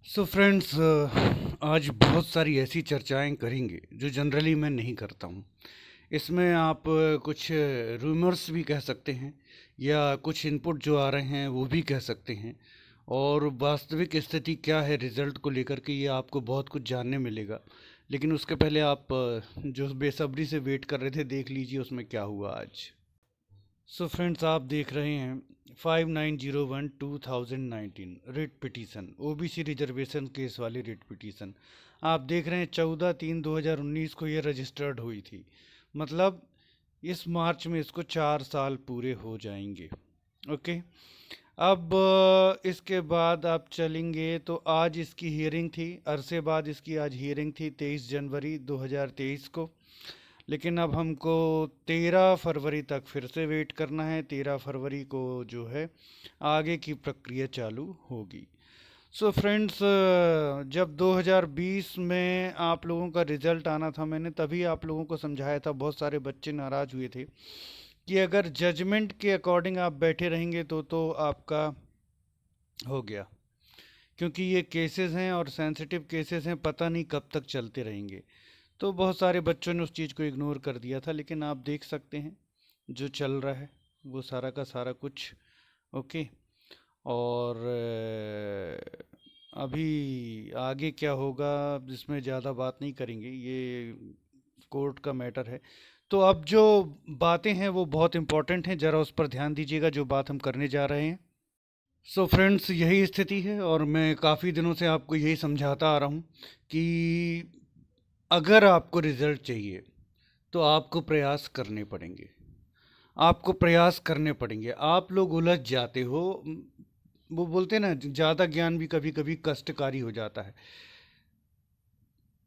So friends, आज बहुत सारी ऐसी चर्चाएं करेंगे जो जनरली मैं नहीं करता हूं। इसमें आप कुछ रूमर्स भी कह सकते हैं या कुछ इनपुट जो आ रहे हैं वो भी कह सकते हैं। और वास्तविक स्थिति क्या है रिज़ल्ट को लेकर के, ये आपको बहुत कुछ जानने मिलेगा। लेकिन उसके पहले आप जो बेसब्री से वेट कर रहे थे, देख लीजिए उसमें क्या हुआ आज। सो फ्रेंड्स, आप देख रहे हैं 5901/2019 writ petition, OBC reservation case वाली रिट पिटीशन। आप देख रहे हैं 14/3/2019 को ये रजिस्टर्ड हुई थी। मतलब इस मार्च में इसको 4 साल पूरे हो जाएंगे। ओके। अब इसके बाद आप चलेंगे तो आज इसकी हियरिंग थी, अरसे बाद इसकी आज हियरिंग थी 23 जनवरी 2023 को। लेकिन अब हमको 13 फरवरी तक फिर से वेट करना है। 13 फरवरी को जो है आगे की प्रक्रिया चालू होगी। सो फ्रेंड्स, जब 2020 में आप लोगों का रिजल्ट आना था, मैंने तभी आप लोगों को समझाया था, बहुत सारे बच्चे नाराज़ हुए थे कि अगर जजमेंट के अकॉर्डिंग आप बैठे रहेंगे तो आपका हो गया। क्योंकि ये केसेस हैं और सेंसिटिव केसेस हैं, पता नहीं कब तक चलते रहेंगे। तो बहुत सारे बच्चों ने उस चीज़ को इग्नोर कर दिया था। लेकिन आप देख सकते हैं जो चल रहा है वो सारा का सारा कुछ ओके। और अभी आगे क्या होगा इसमें ज़्यादा बात नहीं करेंगे, ये कोर्ट का मैटर है। तो अब जो बातें हैं वो बहुत इंपॉर्टेंट हैं, ज़रा उस पर ध्यान दीजिएगा जो बात हम करने जा रहे हैं। सो फ्रेंड्स, यही स्थिति है और मैं काफ़ी दिनों से आपको यही समझाता आ रहा हूँ कि अगर आपको रिजल्ट चाहिए तो आपको प्रयास करने पड़ेंगे। आपको प्रयास करने पड़ेंगे। आप लोग उलझ जाते हो। वो बोलते हैं ना, ज़्यादा ज्ञान भी कभी कभी कष्टकारी हो जाता है।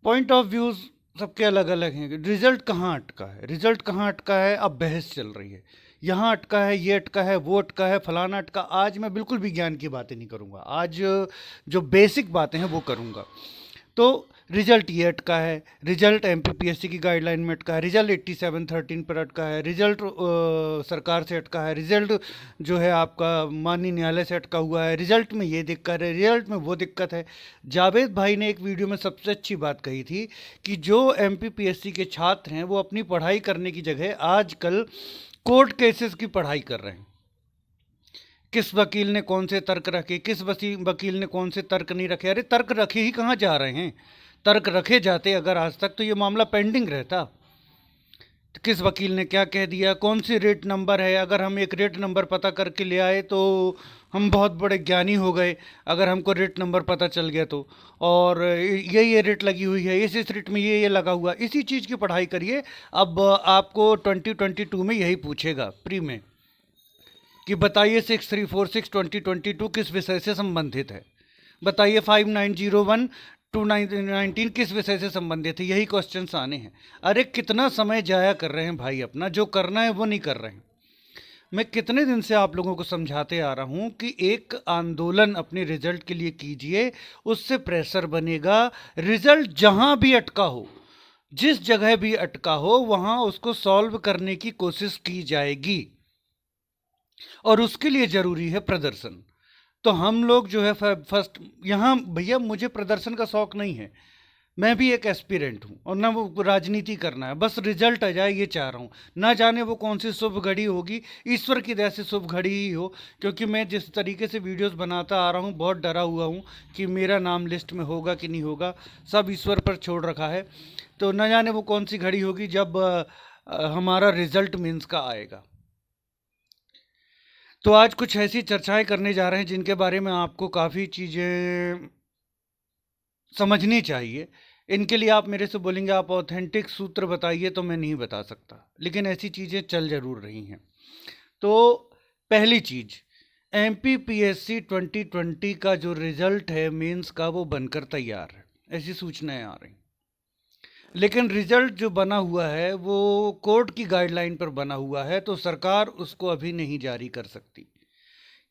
पॉइंट ऑफ व्यूज सबके अलग अलग हैं। रिजल्ट कहाँ अटका है, रिजल्ट कहाँ अटका है, अब बहस चल रही है। यहाँ अटका है, ये अटका है, वो अटका है, फलाना अटका। आज मैं बिल्कुल भी ज्ञान की बातें नहीं करूँगा। आज जो बेसिक बातें हैं वो करूँगा। तो रिजल्ट ये अटका है, रिजल्ट एमपीपीएससी की गाइडलाइन में अटका है, रिजल्ट 8713 पर अटका है, रिजल्ट सरकार से अटका है, रिजल्ट जो है आपका माननीय न्यायालय से अटका हुआ है, रिजल्ट में ये दिक्कत है, रिजल्ट में वो दिक्कत है। जावेद भाई ने एक वीडियो में सबसे अच्छी बात कही थी कि जो एमपीपीएससी के छात्र हैं वो अपनी पढ़ाई करने की जगह आजकल कोर्ट केसेस की पढ़ाई कर रहे हैं। किस वकील ने कौन से तर्क रखे, किस वकील ने कौन से तर्क नहीं रखे। अरे तर्क रखे ही कहाँ जा रहे हैं। तर्क रखे जाते अगर आज तक तो ये मामला पेंडिंग रहता। तो किस वकील ने क्या कह दिया, कौन सी रेट नंबर है, अगर हम एक रेट नंबर पता करके ले आए तो हम बहुत बड़े ज्ञानी हो गए। अगर हमको रेट नंबर पता चल गया तो, और ये रेट लगी हुई है, इस रेट में ये लगा हुआ, इसी चीज़ की पढ़ाई करिए। अब आपको 2022 में यही पूछेगा प्री में कि बताइए 6346/2022 किस विषय से संबंधित है। बताइए 5901/2019 किस विषय से संबंधित है। यही क्वेश्चंस आने हैं। अरे कितना समय जाया कर रहे हैं भाई, अपना जो करना है वो नहीं कर रहे हैं। मैं कितने दिन से आप लोगों को समझाते आ रहा हूं कि एक आंदोलन अपने रिजल्ट के लिए कीजिए, उससे प्रेशर बनेगा। रिजल्ट जहां भी अटका हो, जिस जगह भी अटका हो, वहां उसको सॉल्व करने की कोशिश की जाएगी और उसके लिए जरूरी है प्रदर्शन। तो हम लोग जो है फर्स्ट यहाँ, भैया मुझे प्रदर्शन का शौक नहीं है। मैं भी एक एस्पिरेंट हूँ और ना वो राजनीति करना है, बस रिजल्ट आ जाए ये चाह रहा हूँ। ना जाने वो कौन सी शुभ घड़ी होगी, ईश्वर की दया से शुभ घड़ी ही हो। क्योंकि मैं जिस तरीके से वीडियोस बनाता आ रहा हूँ, बहुत डरा हुआ हूँ कि मेरा नाम लिस्ट में होगा कि नहीं होगा। सब ईश्वर पर छोड़ रखा है। तो न जाने वो कौन सी घड़ी होगी जब हमारा रिजल्ट मीन्स का आएगा। तो आज कुछ ऐसी चर्चाएं करने जा रहे हैं जिनके बारे में आपको काफ़ी चीज़ें समझनी चाहिए। इनके लिए आप मेरे से बोलेंगे आप ऑथेंटिक सूत्र बताइए, तो मैं नहीं बता सकता, लेकिन ऐसी चीज़ें चल जरूर रही हैं। तो पहली चीज़, एमपीपीएससी 2020 का जो रिजल्ट है मेंस का, वो बनकर तैयार है, ऐसी सूचनाएं आ रही। लेकिन रिजल्ट जो बना हुआ है वो कोर्ट की गाइडलाइन पर बना हुआ है, तो सरकार उसको अभी नहीं जारी कर सकती।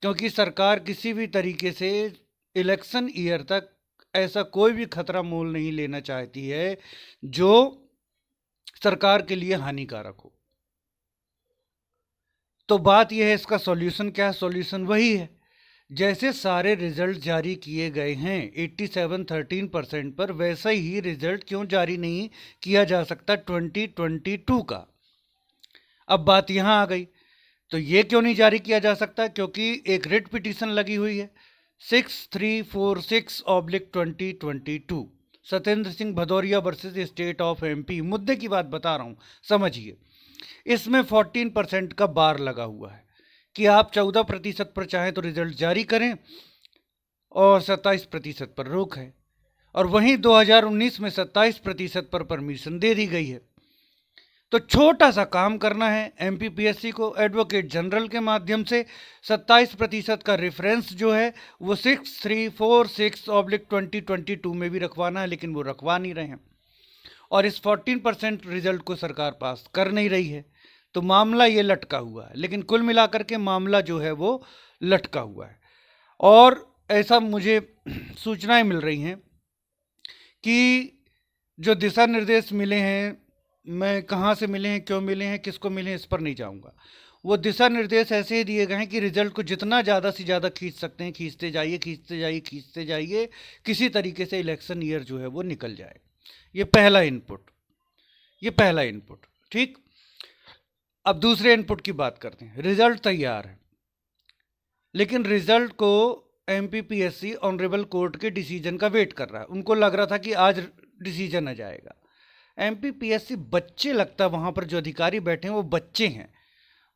क्योंकि सरकार किसी भी तरीके से इलेक्शन ईयर तक ऐसा कोई भी खतरा मोल नहीं लेना चाहती है जो सरकार के लिए हानिकारक हो। तो बात यह है, इसका सॉल्यूशन क्या है? सॉल्यूशन वही है जैसे सारे रिजल्ट जारी किए गए हैं 87-13% पर, वैसा ही रिजल्ट क्यों जारी नहीं किया जा सकता 2022 का? अब बात यहाँ आ गई, तो ये क्यों नहीं जारी किया जा सकता? क्योंकि एक रिट पिटीशन लगी हुई है 6346/2022, Satyendra Singh Bhadauria versus state of MP. मुद्दे की बात बता रहा हूँ, समझिए। इसमें 14% का बार लगा हुआ है कि आप 14% पर चाहें तो रिजल्ट जारी करें और 27% पर रोक है, और वहीं 2019 में 27% पर परमिशन दे दी गई है। तो छोटा सा काम करना है एमपीपीएससी को, एडवोकेट जनरल के माध्यम से 27% का रेफरेंस जो है वो 6346/2022 में भी रखवाना है, लेकिन वो रखवा नहीं रहे हैं, और इस 14% रिजल्ट को सरकार पास कर नहीं रही है। तो मामला ये लटका हुआ है, लेकिन कुल मिलाकर के मामला जो है वो लटका हुआ है। और ऐसा मुझे सूचनाएं मिल रही हैं कि जो दिशा निर्देश मिले हैं, मैं कहाँ से मिले हैं, क्यों मिले हैं, किसको मिले हैं, इस पर नहीं जाऊँगा। वो दिशा निर्देश ऐसे ही दिए गए हैं कि रिजल्ट को जितना ज़्यादा से ज़्यादा खींच सकते हैं, खींचते जाइए, खींचते जाइए, खींचते जाइए, किसी तरीके से इलेक्शन ईयर जो है वो निकल जाए। ये पहला इनपुट, ठीक। अब दूसरे इनपुट की बात करते हैं। रिजल्ट तैयार है, लेकिन रिजल्ट को एमपीपीएससी ऑनरेबल कोर्ट के डिसीजन का वेट कर रहा है। उनको लग रहा था कि आज डिसीजन आ जाएगा। एमपीपीएससी बच्चे, लगता वहाँ पर जो अधिकारी बैठे हैं वो बच्चे हैं।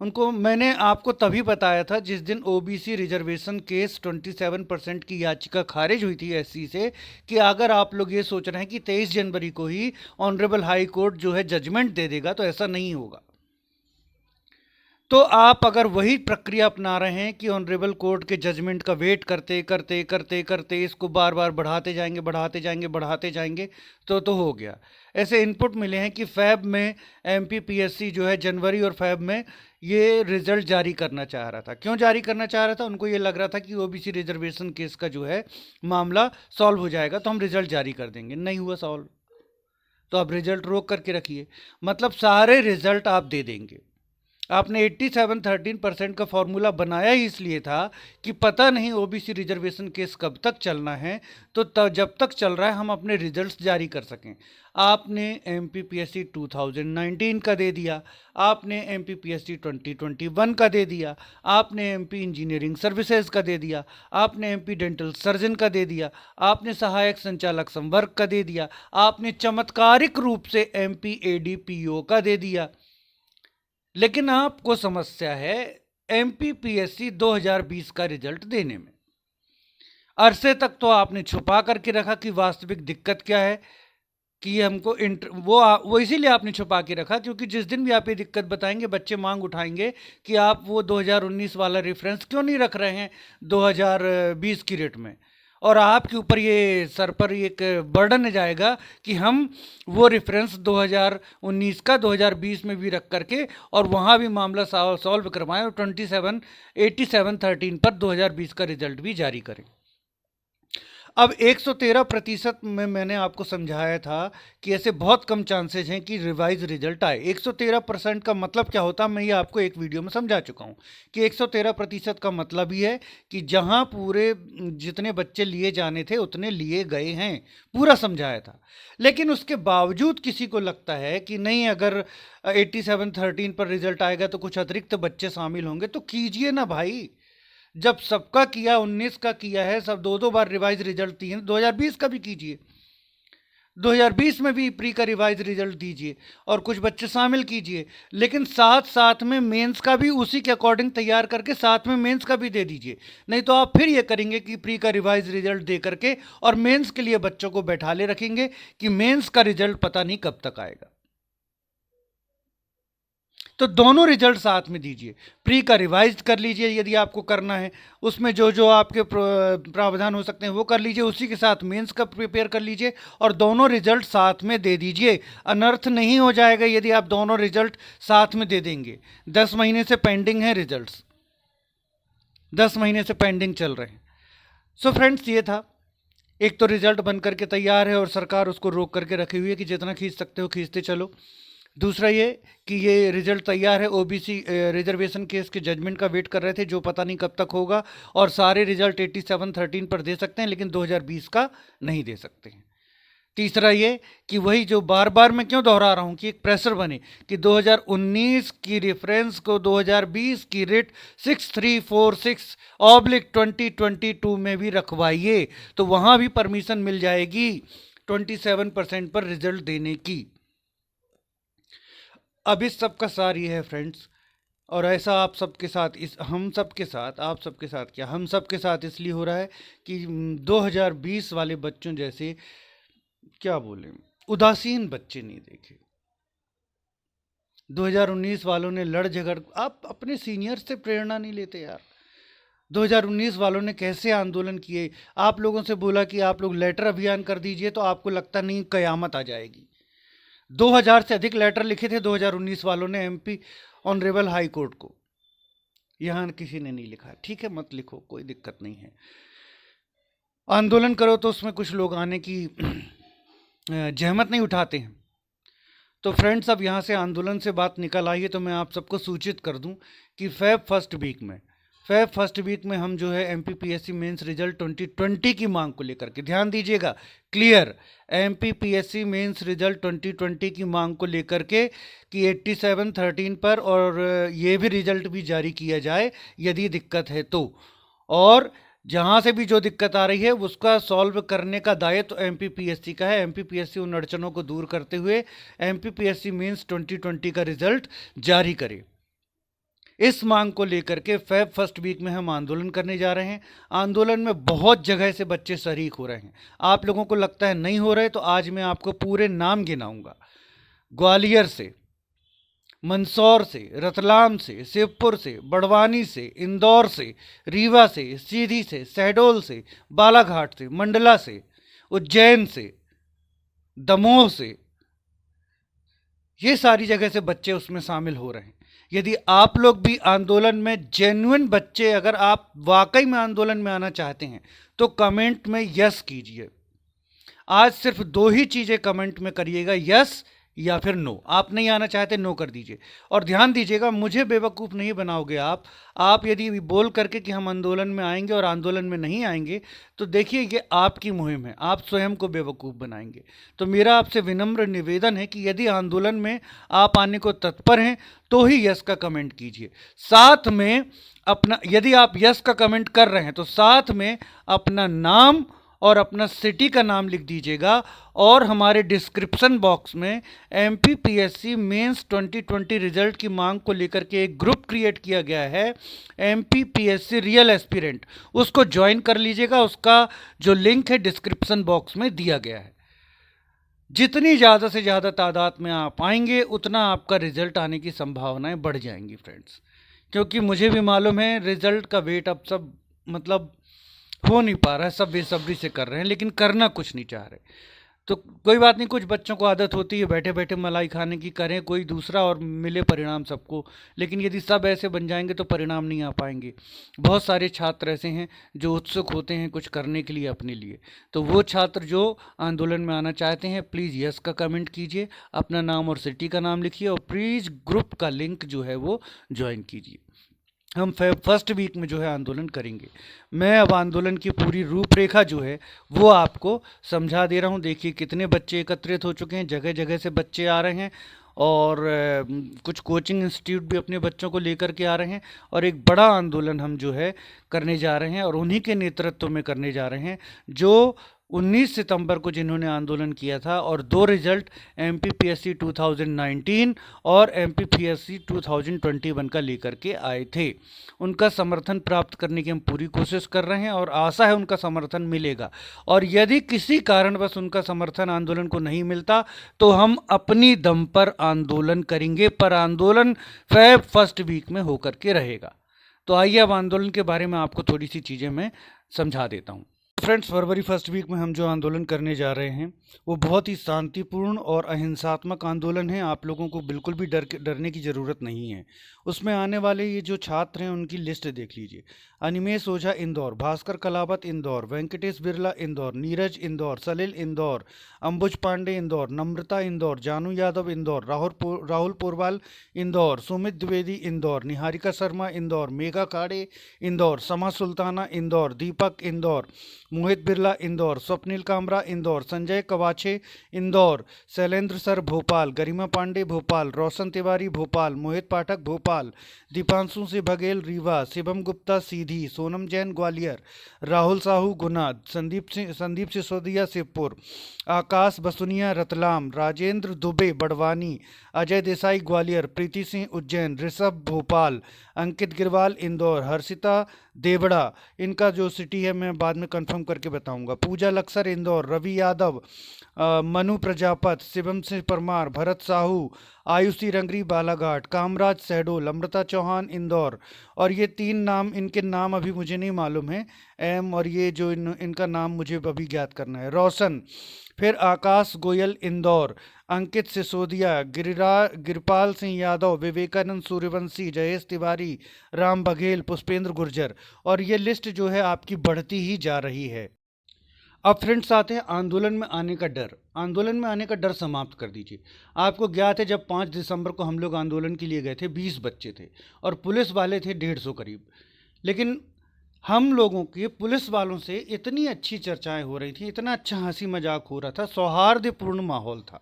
उनको मैंने आपको तभी बताया था जिस दिन ओबीसी रिजर्वेशन केस 27% की याचिका खारिज हुई थी एससी से, कि अगर आप लोग ये सोच रहे हैं कि 23 जनवरी को ही ऑनरेबल हाई कोर्ट जो है जजमेंट दे देगा, तो ऐसा नहीं होगा। तो आप अगर वही प्रक्रिया अपना रहे हैं कि ऑनरेबल कोर्ट के जजमेंट का वेट करते करते करते करते इसको बार बार बढ़ाते जाएंगे, तो हो गया। ऐसे इनपुट मिले हैं कि फैब में एमपीपीएससी जो है जनवरी और फैब में ये रिजल्ट जारी करना चाह रहा था। क्यों जारी करना चाह रहा था? उनको ये लग रहा था कि ओबीसी रिजर्वेशन केस का जो है मामला सॉल्व हो जाएगा, तो हम रिजल्ट जारी कर देंगे। नहीं हुआ सॉल्व, तो अब रिजल्ट रोक करके रखिए। मतलब सारे रिजल्ट आप दे देंगे। आपने 87-13% का फॉर्मूला बनाया ही इसलिए था कि पता नहीं ओबीसी रिजर्वेशन केस कब तक चलना है, तो जब तक चल रहा है हम अपने रिजल्ट्स जारी कर सकें। आपने एमपीपीएससी 2019 का दे दिया, आपने एमपीपीएससी 2021 का दे दिया, आपने एमपी इंजीनियरिंग सर्विसेज का दे दिया, आपने एमपी डेंटल सर्जन का दे दिया, आपने सहायक संचालक संवर्ग का दे दिया, आपने चमत्कारिक रूप से एमपी एडीपीओ का दे दिया। लेकिन आपको समस्या है एमपीपीएससी 2020 का रिजल्ट देने में। अरसे तक तो आपने छुपा करके रखा कि वास्तविक दिक्कत क्या है, कि हमको वो इसीलिए आपने छुपा के रखा क्योंकि जिस दिन भी आप ये दिक्कत बताएंगे, बच्चे मांग उठाएंगे कि आप वो 2019 वाला रेफरेंस क्यों नहीं रख रहे हैं 2020 की रेट में, और आपके ऊपर ये सर पर एक बर्डन जाएगा कि हम वो रेफरेंस 2019 का 2020 में भी रख करके और वहाँ भी मामला सॉल्व करवाएं और 87-13 पर 2020 का रिजल्ट भी जारी करें। अब 113% में मैंने आपको समझाया था कि ऐसे बहुत कम चांसेस हैं कि रिवाइज रिजल्ट आए। 113% का मतलब क्या होता है, मैं ये आपको एक वीडियो में समझा चुका हूँ कि 113% का मतलब ही है कि जहाँ पूरे जितने बच्चे लिए जाने थे उतने लिए गए हैं, पूरा समझाया था। लेकिन उसके बावजूद किसी को लगता है कि नहीं, अगर 87-13 पर रिजल्ट आएगा तो कुछ अतिरिक्त बच्चे शामिल होंगे, तो कीजिए ना भाई। जब सबका किया, 19 का किया है, सब दो बार रिवाइज रिजल्ट दिए, 2020 का भी कीजिए, 2020 में भी प्री का रिवाइज रिजल्ट दीजिए और कुछ बच्चे शामिल कीजिए। लेकिन साथ साथ में मेंस का भी उसी के अकॉर्डिंग तैयार करके साथ में मेंस का भी दे दीजिए। नहीं तो आप फिर ये करेंगे कि प्री का रिवाइज रिजल्ट दे करके और मेंस के लिए बच्चों को बैठा ले रखेंगे कि मेंस का रिजल्ट पता नहीं कब तक आएगा। तो दोनों रिजल्ट साथ में दीजिए। प्री का रिवाइज कर लीजिए यदि आपको करना है, उसमें जो जो आपके प्रावधान हो सकते हैं वो कर लीजिए, उसी के साथ मेंस का प्रिपेयर कर लीजिए और दोनों रिजल्ट साथ में दे दीजिए। अनर्थ नहीं हो जाएगा यदि आप दोनों रिजल्ट साथ में दे देंगे। 10 महीने से पेंडिंग है रिजल्ट्स, 10 महीने से पेंडिंग चल रहे हैं। सो फ्रेंड्स, ये था। एक तो रिजल्ट बन करके तैयार है और सरकार उसको रोक करके रखी हुई है कि जितना खींच सकते हो खींचते चलो। दूसरा ये कि ये रिजल्ट तैयार है, ओबीसी रिजर्वेशन केस के जजमेंट का वेट कर रहे थे, जो पता नहीं कब तक होगा, और सारे रिजल्ट 8713 पर दे सकते हैं लेकिन 2020 का नहीं दे सकते हैं। तीसरा ये कि वही जो बार बार मैं क्यों दोहरा रहा हूं कि एक प्रेशर बने कि 2019 की रेफरेंस को 2020 की रिट 6346/2022 में भी रखवाइए, तो वहां भी परमिशन मिल जाएगी 27% पर रिजल्ट देने की। अब इस सब का सार ये है फ्रेंड्स, और ऐसा आप सबके साथ, इस हम सबके साथ, आप सबके साथ क्या, हम सबके साथ इसलिए हो रहा है कि 2020 वाले बच्चों जैसे, क्या बोले, उदासीन बच्चे नहीं देखे। 2019 वालों ने लड़ झगड़, आप अपने सीनियर से प्रेरणा नहीं लेते यार। 2019 वालों ने कैसे आंदोलन किए, आप लोगों से बोला कि आप लोग लेटर अभियान कर दीजिए, तो आपको लगता नहीं कयामत आ जाएगी। 2000 से अधिक लेटर लिखे थे 2019 वालों ने एमपी ऑनरेबल हाई कोर्ट को, यहां किसी ने नहीं लिखा। ठीक है, मत लिखो, कोई दिक्कत नहीं है। आंदोलन करो तो उसमें कुछ लोग आने की जहमत नहीं उठाते हैं। तो फ्रेंड्स, अब यहाँ से आंदोलन से बात निकल आई है, तो मैं आप सबको सूचित कर दूं कि फेब फर्स्ट वीक में हम जो है एमपीपीएससी मेंस रिजल्ट 2020 की मांग को लेकर के, ध्यान दीजिएगा, क्लियर, एमपीपीएससी मेंस रिजल्ट 2020 की मांग को लेकर के कि 8713 पर, और ये भी रिजल्ट भी जारी किया जाए यदि दिक्कत है तो, और जहां से भी जो दिक्कत आ रही है उसका सॉल्व करने का दायित्व तो एमपीपीएससी का है। एमपीपीएससी उन अड़चनों को दूर करते हुए एमपीपीएससी मेंस 2020 का रिजल्ट जारी करे। इस मांग को लेकर के फेब फर्स्ट वीक में हम आंदोलन करने जा रहे हैं। आंदोलन में बहुत जगह से बच्चे शरीक हो रहे हैं। आप लोगों को लगता है नहीं हो रहे, तो आज मैं आपको पूरे नाम गिनाऊंगा। ग्वालियर से, मंदसौर से, रतलाम से, शिवपुर से, बड़वानी से, इंदौर से, रीवा से, सीधी से, शहडोल से, बालाघाट से, मंडला से, उज्जैन से, दमोह से, ये सारी जगह से बच्चे उसमें शामिल हो रहे हैं। यदि आप लोग भी आंदोलन में जेन्युइन बच्चे, अगर आप वाकई में आंदोलन में आना चाहते हैं, तो कमेंट में यस कीजिए। आज सिर्फ 2 ही चीजें कमेंट में करिएगा, यस या फिर नो। आप नहीं आना चाहते, नो कर दीजिए। और ध्यान दीजिएगा, मुझे बेवकूफ़ नहीं बनाओगे आप यदि बोल करके कि हम आंदोलन में आएंगे और आंदोलन में नहीं आएंगे, तो देखिए ये आपकी मुहिम है, आप स्वयं को बेवकूफ़ बनाएंगे। तो मेरा आपसे विनम्र निवेदन है कि यदि आंदोलन में आप आने को तत्पर हैं तो ही यस का कमेंट कीजिए। साथ में अपना, यदि आप यस का कमेंट कर रहे हैं तो साथ में अपना नाम और अपना सिटी का नाम लिख दीजिएगा। और हमारे डिस्क्रिप्शन बॉक्स में एमपीपीएससी मेंस 2020 रिजल्ट की मांग को लेकर के एक ग्रुप क्रिएट किया गया है, एमपीपीएससी रियल एस्पिरेंट, उसको ज्वाइन कर लीजिएगा। उसका जो लिंक है डिस्क्रिप्शन बॉक्स में दिया गया है। जितनी ज़्यादा से ज़्यादा तादाद में आप आएंगे, उतना आपका रिजल्ट आने की संभावनाएं बढ़ जाएंगी फ्रेंड्स। क्योंकि मुझे भी मालूम है रिजल्ट का वेट अब सब मतलब हो नहीं पा रहा है, सब बेसब्री से कर रहे हैं, लेकिन करना कुछ नहीं चाह रहे। तो कोई बात नहीं, कुछ बच्चों को आदत होती है बैठे बैठे मलाई खाने की, करें कोई दूसरा और मिले परिणाम सबको। लेकिन यदि सब ऐसे बन जाएंगे तो परिणाम नहीं आ पाएंगे। बहुत सारे छात्र ऐसे हैं जो उत्सुक होते हैं कुछ करने के लिए अपने लिए। तो वो छात्र जो आंदोलन में आना चाहते हैं, प्लीज़ यस का कमेंट कीजिए, अपना नाम और सिटी का नाम लिखिए, और प्लीज़ ग्रुप का लिंक जो है वो ज्वाइन कीजिए। हम फर्स्ट वीक में जो है आंदोलन करेंगे। मैं अब आंदोलन की पूरी रूपरेखा जो है वो आपको समझा दे रहा हूँ। देखिए कितने बच्चे एकत्रित हो चुके हैं, जगह जगह से बच्चे आ रहे हैं, और कुछ कोचिंग इंस्टीट्यूट भी अपने बच्चों को लेकर के आ रहे हैं, और एक बड़ा आंदोलन हम जो है करने जा रहे हैं, और उन्हीं के नेतृत्व में करने जा रहे हैं जो 19 सितंबर को जिन्होंने आंदोलन किया था, और 2 रिजल्ट एमपीपीएससी 2019 और एमपीपीएससी 2021 का लेकर के आए थे। उनका समर्थन प्राप्त करने की हम पूरी कोशिश कर रहे हैं, और आशा है उनका समर्थन मिलेगा। और यदि किसी कारणवश उनका समर्थन आंदोलन को नहीं मिलता, तो हम अपनी दम पर आंदोलन करेंगे, पर आंदोलन फेब फर्स्ट वीक में होकर के रहेगा। तो आइए अब आंदोलन के बारे में आपको थोड़ी सी चीज़ें मैं समझा देता हूँ। फ्रेंड्स, फरवरी फर्स्ट वीक में हम जो आंदोलन करने जा रहे हैं वो बहुत ही शांतिपूर्ण और अहिंसात्मक आंदोलन है। आप लोगों को बिल्कुल भी डरने की ज़रूरत नहीं है। उसमें आने वाले ये जो छात्र हैं उनकी लिस्ट देख लीजिए। अनिमेश ओझा इंदौर, भास्कर कलावत इंदौर, वेंकटेश बिरला इंदौर, नीरज इंदौर, सलिल इंदौर, अंबुज पांडे इंदौर, नम्रता इंदौर, जानू यादव इंदौर, राहुल पोरवाल इंदौर, सुमित द्विवेदी इंदौर, निहारिका शर्मा इंदौर, मेघा काड़े इंदौर, समा सुल्ताना इंदौर, दीपक इंदौर, मोहित बिरला इंदौर, स्वप्निल कामरा इंदौर, संजय कवाचे इंदौर, शैलेंद्र सर भोपाल, गरिमा पांडे भोपाल, रोशन तिवारी भोपाल, मोहित पाठक भोपाल, दीपांशु से बघेल रीवा, शिवम गुप्ता सीधी, सोनम जैन ग्वालियर, राहुल साहू गुना, संदीप सिसोदिया शिवपुर, आकाश बसुनिया रतलाम, राजेंद्र दुबे बड़वानी, अजय देसाई ग्वालियर, प्रीति सिंह उज्जैन, ऋषभ भोपाल, अंकित गिरवाल इंदौर, हर्षिता देवड़ा, इनका जो सिटी है मैं बाद में कंफर्म करके बताऊंगा, पूजा लक्सर इंदौर, रवि यादव, मनु प्रजापत, शिवम सिंह परमार, भरत साहू, आयुषी रंगरी बालाघाट, कामराज सहडोल, अमृता चौहान इंदौर। और ये 3 नाम, इनके नाम अभी मुझे नहीं मालूम है एम, और ये जो इनका नाम मुझे अभी ज्ञात करना है, रोशन, फिर आकाश गोयल इंदौर, अंकित सिसोदिया, गिरपाल सिंह यादव, विवेकानंद सूर्यवंशी, जयेश तिवारी, राम बघेल, पुष्पेंद्र गुर्जर। और ये लिस्ट जो है आपकी बढ़ती ही जा रही है। अब फ्रेंड्स आते हैं आंदोलन में आने का डर। आंदोलन में आने का डर समाप्त कर दीजिए। आपको ज्ञात है जब 5 दिसंबर को हम लोग आंदोलन के लिए गए थे, 20 बच्चे थे और पुलिस वाले थे 150 करीब। लेकिन हम लोगों के पुलिस वालों से इतनी अच्छी चर्चाएं हो रही थी, इतना अच्छा हंसी मजाक हो रहा था, सौहार्दपूर्ण माहौल था,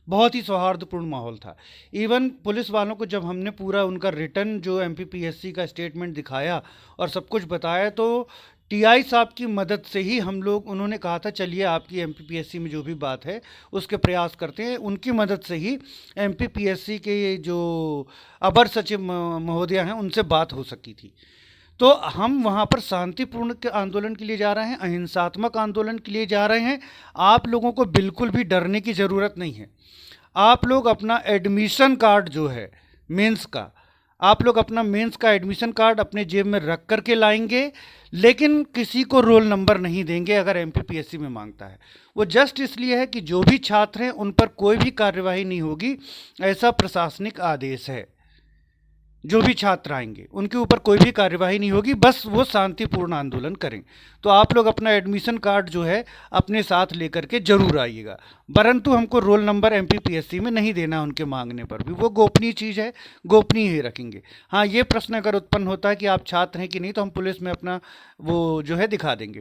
बहुत ही सौहार्दपूर्ण माहौल था। इवन पुलिस वालों को जब हमने पूरा उनका रिटर्न जो एमपीपीएससी का स्टेटमेंट दिखाया और सब कुछ बताया, तो टीआई साहब की मदद से ही हम लोग, उन्होंने कहा था चलिए आपकी एमपीपीएससी में जो भी बात है उसके प्रयास करते हैं, उनकी मदद से ही एमपीपीएससी के जो अपर सचिव महोदया हैं उनसे बात हो सकी थी। तो हम वहाँ पर शांतिपूर्ण के आंदोलन के लिए जा रहे हैं, अहिंसात्मक आंदोलन के लिए जा रहे हैं। आप लोगों को बिल्कुल भी डरने की ज़रूरत नहीं है। आप लोग अपना एडमिशन कार्ड जो है मेंस का, आप लोग अपना मेंस का एडमिशन कार्ड अपने जेब में रख करके लाएंगे, लेकिन किसी को रोल नंबर नहीं देंगे अगर एमपीपीएससी में मांगता है। वो जस्ट इसलिए है कि जो भी छात्र हैं उन पर कोई भी कार्यवाही नहीं होगी, ऐसा प्रशासनिक आदेश है। जो भी छात्र आएंगे उनके ऊपर कोई भी कार्यवाही नहीं होगी, बस वो शांतिपूर्ण आंदोलन करें। तो आप लोग अपना एडमिशन कार्ड जो है अपने साथ लेकर के जरूर आइएगा, परंतु हमको रोल नंबर एमपीपीएससी में नहीं देना उनके मांगने पर भी, वो गोपनीय चीज़ है, गोपनीय ही रखेंगे। हाँ, ये प्रश्न अगर उत्पन्न होता है कि आप छात्र हैं कि नहीं, तो हम पुलिस में अपना वो जो है दिखा देंगे।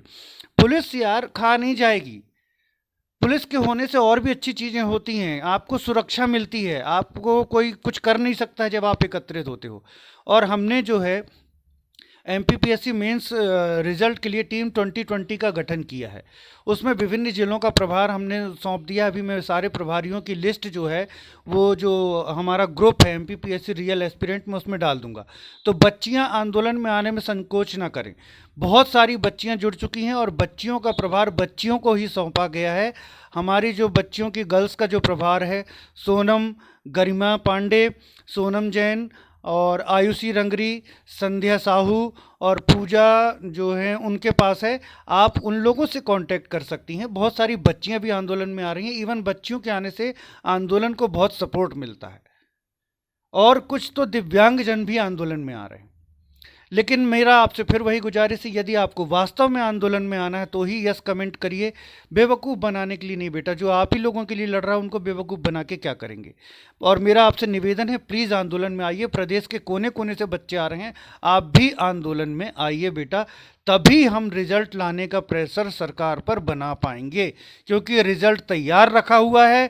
पुलिस यार खा नहीं जाएगी, पुलिस के होने से और भी अच्छी चीज़ें होती हैं, आपको सुरक्षा मिलती है, आपको कोई कुछ कर नहीं सकता है जब आप एकत्रित होते हो। और हमने जो है एमपीपीएससी मेंस रिजल्ट के लिए टीम 2020 का गठन किया है। उसमें विभिन्न जिलों का प्रभार हमने सौंप दिया। अभी मैं सारे प्रभारियों की लिस्ट जो है वो जो हमारा ग्रुप है एमपीपीएससी रियल एस्पिरेंट में उसमें डाल दूंगा। तो बच्चियां आंदोलन में आने में संकोच ना करें। बहुत सारी बच्चियां जुड़ चुकी हैं और बच्चियों का प्रभार बच्चियों को ही सौंपा गया है। हमारी जो बच्चियों की गर्ल्स का जो प्रभार है, सोनम, गरिमा पांडे, सोनम जैन और आयुषी रंगरी, संध्या साहू और पूजा जो है उनके पास है। आप उन लोगों से कांटेक्ट कर सकती हैं। बहुत सारी बच्चियां भी आंदोलन में आ रही हैं। इवन बच्चियों के आने से आंदोलन को बहुत सपोर्ट मिलता है। और कुछ तो दिव्यांगजन भी आंदोलन में आ रहे हैं। लेकिन मेरा आपसे फिर वही गुजारिश है, यदि आपको वास्तव में आंदोलन में आना है तो ही यस कमेंट करिए, बेवकूफ़ बनाने के लिए नहीं बेटा। जो आप ही लोगों के लिए लड़ रहा है उनको बेवकूफ़ बना के क्या करेंगे। और मेरा आपसे निवेदन है, प्लीज़ आंदोलन में आइए। प्रदेश के कोने कोने से बच्चे आ रहे हैं, आप भी आंदोलन में आइए बेटा, तभी हम रिजल्ट लाने का प्रेशर सरकार पर बना पाएंगे। क्योंकि रिजल्ट तैयार रखा हुआ है,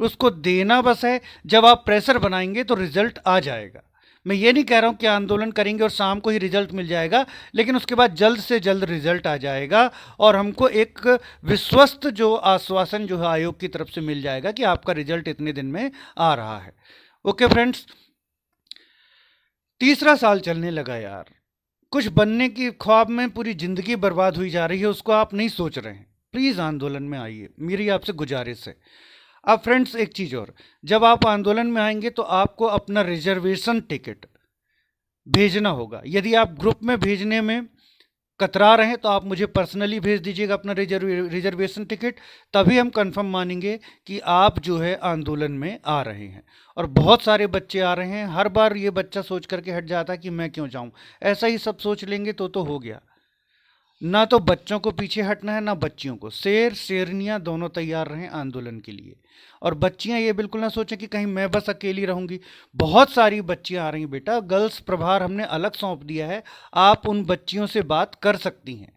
उसको देना बस है। जब आप प्रेशर बनाएंगे तो रिजल्ट आ जाएगा। मैं ये नहीं कह रहा हूँ कि आंदोलन करेंगे और शाम को ही रिजल्ट मिल जाएगा, लेकिन उसके बाद जल्द से जल्द रिजल्ट आ जाएगा और हमको एक विश्वस्त जो आश्वासन जो है आयोग की तरफ से मिल जाएगा कि आपका रिजल्ट इतने दिन में आ रहा है। ओके फ्रेंड्स, तीसरा साल चलने लगा यार। कुछ बनने की ख्वाब में पूरी ज़िंदगी बर्बाद हुई जा रही है, उसको आप नहीं सोच रहे हैं। प्लीज़ आंदोलन में आइए, मेरी आपसे गुजारिश है। अब फ्रेंड्स एक चीज़ और, जब आप आंदोलन में आएंगे तो आपको अपना रिजर्वेशन टिकट भेजना होगा। यदि आप ग्रुप में भेजने में कतरा रहे हैं तो आप मुझे पर्सनली भेज दीजिएगा अपना रिजर्वेशन टिकट, तभी हम कंफर्म मानेंगे कि आप जो है आंदोलन में आ रहे हैं। और बहुत सारे बच्चे आ रहे हैं, हर बार ये बच्चा सोच करके हट जाता है कि मैं क्यों जाऊं। ऐसा ही सब सोच लेंगे तो हो गया। ना तो बच्चों को पीछे हटना है ना बच्चियों को। शेर शेरनियां दोनों तैयार रहें आंदोलन के लिए। और बच्चियां ये बिल्कुल ना सोचें कि कहीं मैं बस अकेली रहूंगी। बहुत सारी बच्चियां आ रही हैं बेटा, गर्ल्स प्रभार हमने अलग सौंप दिया है, आप उन बच्चियों से बात कर सकती हैं।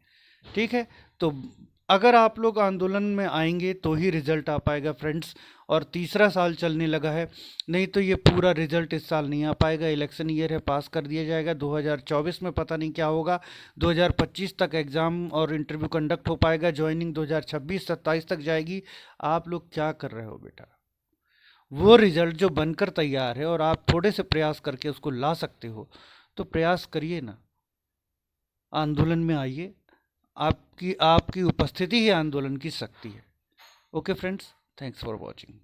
ठीक है, तो अगर आप लोग आंदोलन में आएंगे तो ही रिजल्ट आ पाएगा फ्रेंड्स। और तीसरा साल चलने लगा है, नहीं तो ये पूरा रिजल्ट इस साल नहीं आ पाएगा। इलेक्शन ईयर है, पास कर दिया जाएगा। 2024 में पता नहीं क्या होगा, 2025 तक एग्ज़ाम और इंटरव्यू कंडक्ट हो पाएगा, ज्वाइनिंग 2026-27 तक जाएगी। आप लोग क्या कर रहे हो बेटा? वो रिजल्ट जो बनकर तैयार है और आप थोड़े से प्रयास करके उसको ला सकते हो, तो प्रयास करिए ना, आंदोलन में आइए। आपकी आपकी उपस्थिति ही आंदोलन की शक्ति है। Okay friends, thanks for watching.